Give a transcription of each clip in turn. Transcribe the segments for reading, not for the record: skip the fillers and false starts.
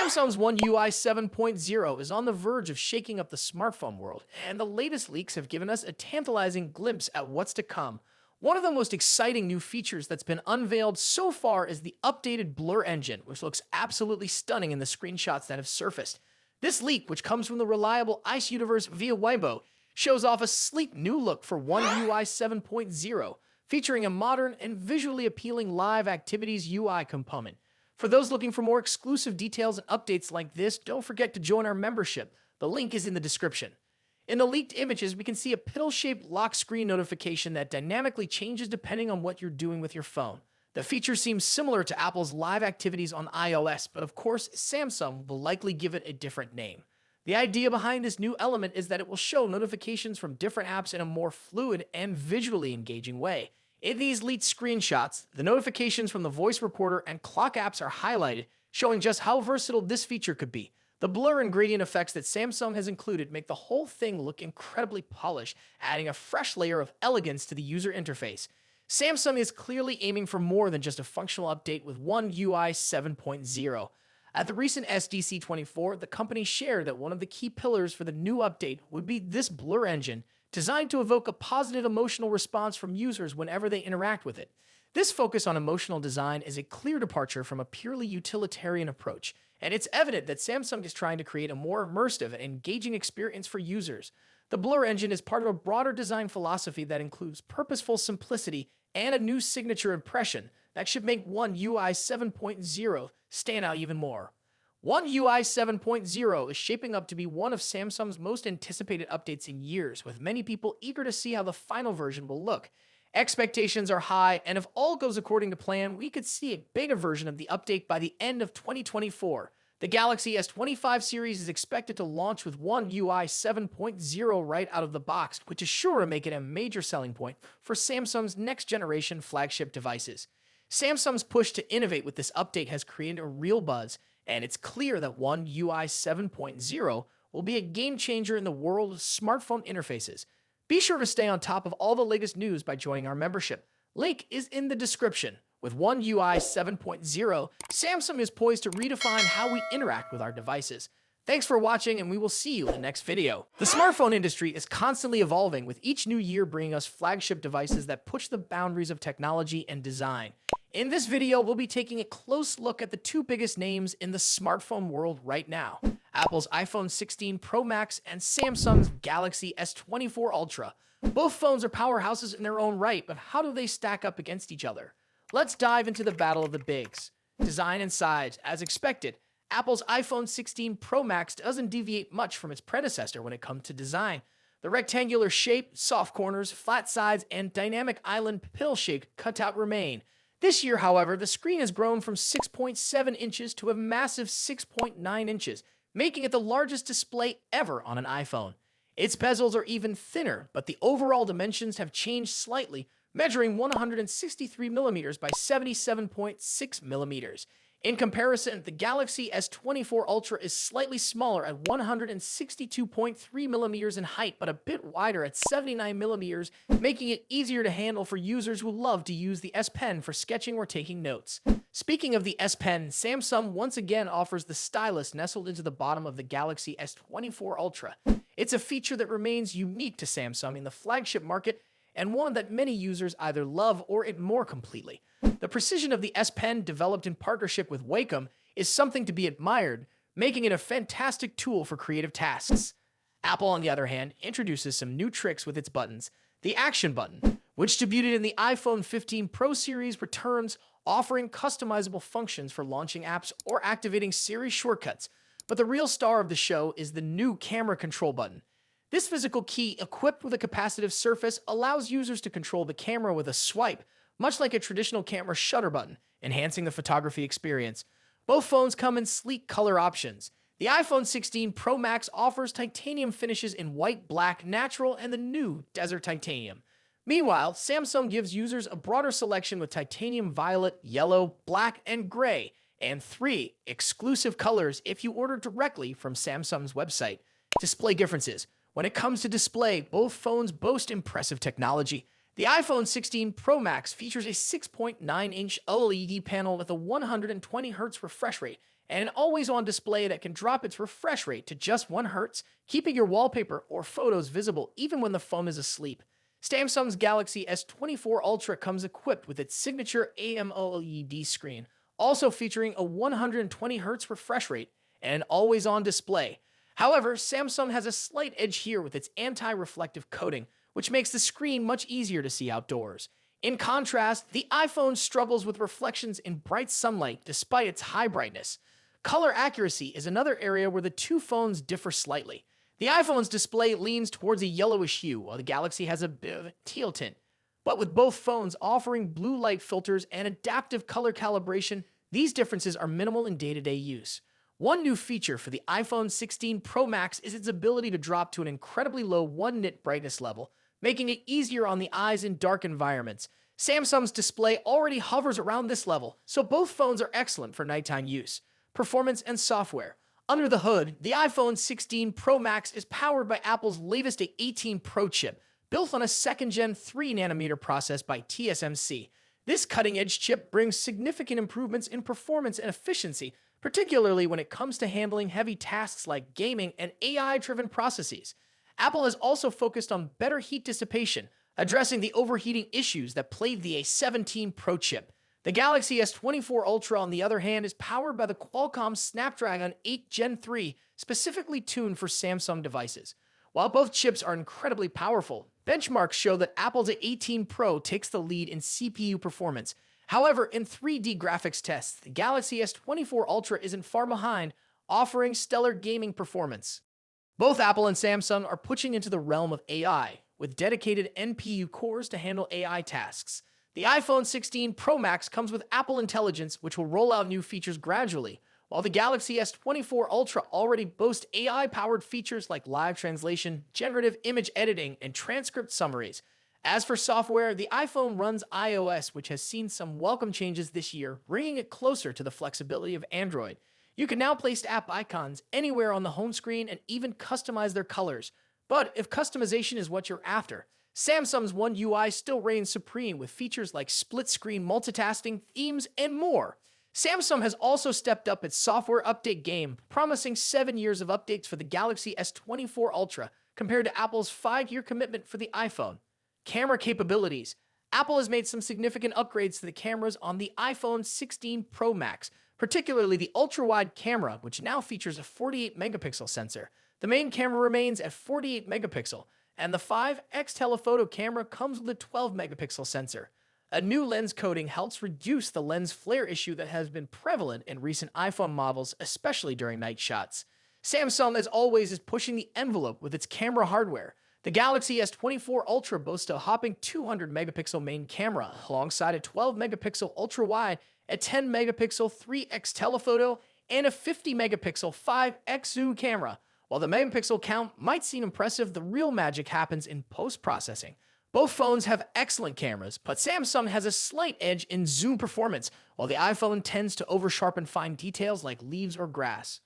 Samsung's One UI 7.0 is on the verge of shaking up the smartphone world, and the latest leaks have given us a tantalizing glimpse at what's to come. One of the most exciting new features that's been unveiled so far is the updated Blur engine, which looks absolutely stunning in the screenshots that have surfaced. This leak, which comes from the reliable Ice Universe via Weibo, shows off a sleek new look for One UI 7.0, featuring a modern and visually appealing live activities UI component. For those looking for more exclusive details and updates like this, don't forget to join our membership. The link is in the description. In the leaked images, we can see a piddle-shaped lock screen notification that dynamically changes depending on what you're doing with your phone. The feature seems similar to Apple's live activities on iOS, but of course, Samsung will likely give it a different name. The idea behind this new element is that it will show notifications from different apps in a more fluid and visually engaging way. In these leaked screenshots, the notifications from the voice recorder and clock apps are highlighted, showing just how versatile this feature could be. The blur and gradient effects that Samsung has included make the whole thing look incredibly polished, adding a fresh layer of elegance to the user interface. Samsung is clearly aiming for more than just a functional update with One UI 7.0. At the recent SDC24, the company shared that one of the key pillars for the new update would be this blur engine, designed to evoke a positive emotional response from users whenever they interact with it. This focus on emotional design is a clear departure from a purely utilitarian approach, and it's evident that Samsung is trying to create a more immersive and engaging experience for users. The Blur engine is part of a broader design philosophy that includes purposeful simplicity and a new signature impression that should make One UI 7.0 stand out even more. One UI 7.0 is shaping up to be one of Samsung's most anticipated updates in years, with many people eager to see how the final version will look. Expectations are high, and if all goes according to plan, we could see a beta version of the update by the end of 2024. The Galaxy S25 series is expected to launch with One UI 7.0 right out of the box, which is sure to make it a major selling point for Samsung's next-generation flagship devices. Samsung's push to innovate with this update has created a real buzz, and it's clear that One UI 7.0 will be a game-changer in the world of smartphone interfaces. Be sure to stay on top of all the latest news by joining our membership. Link is in the description. With One UI 7.0, Samsung is poised to redefine how we interact with our devices. Thanks for watching, and we will see you in the next video. The smartphone industry is constantly evolving, with each new year bringing us flagship devices that push the boundaries of technology and design. In this video, we'll be taking a close look at the two biggest names in the smartphone world right now: Apple's iPhone 16 Pro Max and Samsung's Galaxy S24 Ultra. Both phones are powerhouses in their own right, but how do they stack up against each other? Let's dive into the battle of the bigs. Design and size. As expected, Apple's iPhone 16 Pro Max doesn't deviate much from its predecessor when it comes to design. The rectangular shape, soft corners, flat sides, and dynamic island pill-shaped cutout remain. This year, however, the screen has grown from 6.7 inches to a massive 6.9 inches, making it the largest display ever on an iPhone. Its bezels are even thinner, but the overall dimensions have changed slightly, measuring 163mm by 77.6mm. In comparison, the Galaxy S24 Ultra is slightly smaller at 162.3mm in height, but a bit wider at 79mm, making it easier to handle for users who love to use the S Pen for sketching or taking notes. Speaking of the S Pen, Samsung once again offers the stylus nestled into the bottom of the Galaxy S24 Ultra. It's a feature that remains unique to Samsung in the flagship market, and one that many users either love or ignore completely. The precision of the S Pen, developed in partnership with Wacom, is something to be admired, making it a fantastic tool for creative tasks. Apple, on the other hand, introduces some new tricks with its buttons. The Action button, which debuted in the iPhone 15 Pro series, returns, offering customizable functions for launching apps or activating Siri shortcuts. But the real star of the show is the new Camera Control button. This physical key, equipped with a capacitive surface, allows users to control the camera with a swipe, much like a traditional camera shutter button, enhancing the photography experience. Both phones come in sleek color options. The iPhone 16 Pro Max offers titanium finishes in white, black, natural, and the new Desert Titanium. Meanwhile, Samsung gives users a broader selection with titanium violet, yellow, black, and gray, and 3 exclusive colors if you order directly from Samsung's website. Display differences. When it comes to display, both phones boast impressive technology. The iPhone 16 Pro Max features a 6.9-inch OLED panel with a 120Hz refresh rate and an always-on display that can drop its refresh rate to just 1 Hz, keeping your wallpaper or photos visible even when the phone is asleep. Samsung's Galaxy S24 Ultra comes equipped with its signature AMOLED screen, also featuring a 120 Hz refresh rate and an always-on display. However, Samsung has a slight edge here with its anti-reflective coating, which makes the screen much easier to see outdoors. In contrast, the iPhone struggles with reflections in bright sunlight despite its high brightness. Color accuracy is another area where the two phones differ slightly. The iPhone's display leans towards a yellowish hue, while the Galaxy has a bit of a teal tint. But with both phones offering blue light filters and adaptive color calibration, these differences are minimal in day-to-day use. One new feature for the iPhone 16 Pro Max is its ability to drop to an incredibly low 1 nit brightness level, making it easier on the eyes in dark environments. Samsung's display already hovers around this level, so both phones are excellent for nighttime use. Performance and software. Under the hood, the iPhone 16 Pro Max is powered by Apple's latest A18 Pro chip, built on a second-gen 3nm process by TSMC. This cutting-edge chip brings significant improvements in performance and efficiency, particularly when it comes to handling heavy tasks like gaming and AI-driven processes. Apple has also focused on better heat dissipation, addressing the overheating issues that plagued the A17 Pro chip. The Galaxy S24 Ultra, on the other hand, is powered by the Qualcomm Snapdragon 8 Gen 3, specifically tuned for Samsung devices. While both chips are incredibly powerful, benchmarks show that Apple's A18 Pro takes the lead in CPU performance. However, in 3D graphics tests, the Galaxy S24 Ultra isn't far behind, offering stellar gaming performance. Both Apple and Samsung are pushing into the realm of AI, with dedicated NPU cores to handle AI tasks. The iPhone 16 Pro Max comes with Apple Intelligence, which will roll out new features gradually, while the Galaxy S24 Ultra already boasts AI-powered features like live translation, generative image editing, and transcript summaries. As for software, the iPhone runs iOS, which has seen some welcome changes this year, bringing it closer to the flexibility of Android. You can now place app icons anywhere on the home screen and even customize their colors. But if customization is what you're after, Samsung's One UI still reigns supreme with features like split-screen multitasking, themes, and more. Samsung has also stepped up its software update game, promising 7 years of updates for the Galaxy S24 Ultra, compared to Apple's 5-year commitment for the iPhone. Camera capabilities. Apple has made some significant upgrades to the cameras on the iPhone 16 Pro Max, particularly the ultra-wide camera, which now features a 48-megapixel sensor. The main camera remains at 48 megapixel, and the 5x telephoto camera comes with a 12-megapixel sensor. A new lens coating helps reduce the lens flare issue that has been prevalent in recent iPhone models, especially during night shots. Samsung, as always, is pushing the envelope with its camera hardware. The Galaxy S24 Ultra boasts a hopping 200-megapixel main camera, alongside a 12-megapixel ultra-wide, a 10-megapixel 3x telephoto, and a 50-megapixel 5x zoom camera. While the megapixel count might seem impressive, the real magic happens in post-processing. Both phones have excellent cameras, but Samsung has a slight edge in zoom performance, while the iPhone tends to over-sharpen fine details like leaves or grass.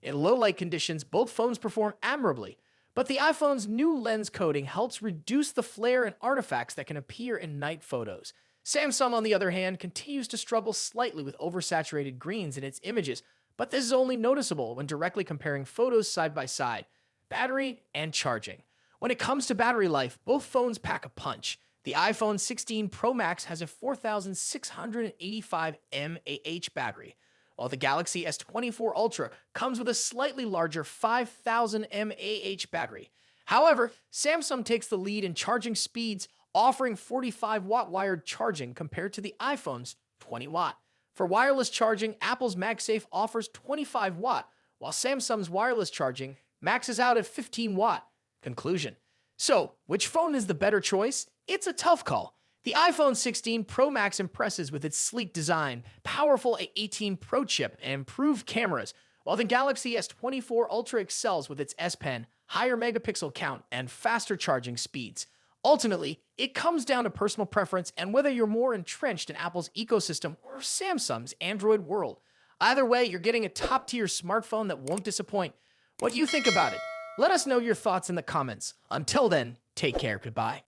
In low-light conditions, both phones perform admirably, but the iPhone's new lens coating helps reduce the flare and artifacts that can appear in night photos. Samsung, on the other hand, continues to struggle slightly with oversaturated greens in its images, but this is only noticeable when directly comparing photos side by side. Battery and charging. When it comes to battery life, both phones pack a punch. The iPhone 16 Pro Max has a 4,685 mAh battery, while the Galaxy S24 Ultra comes with a slightly larger 5,000 mAh battery. However, Samsung takes the lead in charging speeds, offering 45-watt wired charging compared to the iPhone's 20-watt. For wireless charging, Apple's MagSafe offers 25-watt, while Samsung's wireless charging maxes out at 15-watt. Conclusion. So, which phone is the better choice? It's a tough call. The iPhone 16 Pro Max impresses with its sleek design, powerful A18 Pro chip, and improved cameras, while the Galaxy S24 Ultra excels with its S Pen, higher megapixel count, and faster charging speeds. Ultimately, it comes down to personal preference and whether you're more entrenched in Apple's ecosystem or Samsung's Android world. Either way, you're getting a top-tier smartphone that won't disappoint. What do you think about it? Let us know your thoughts in the comments. Until then, take care. Goodbye.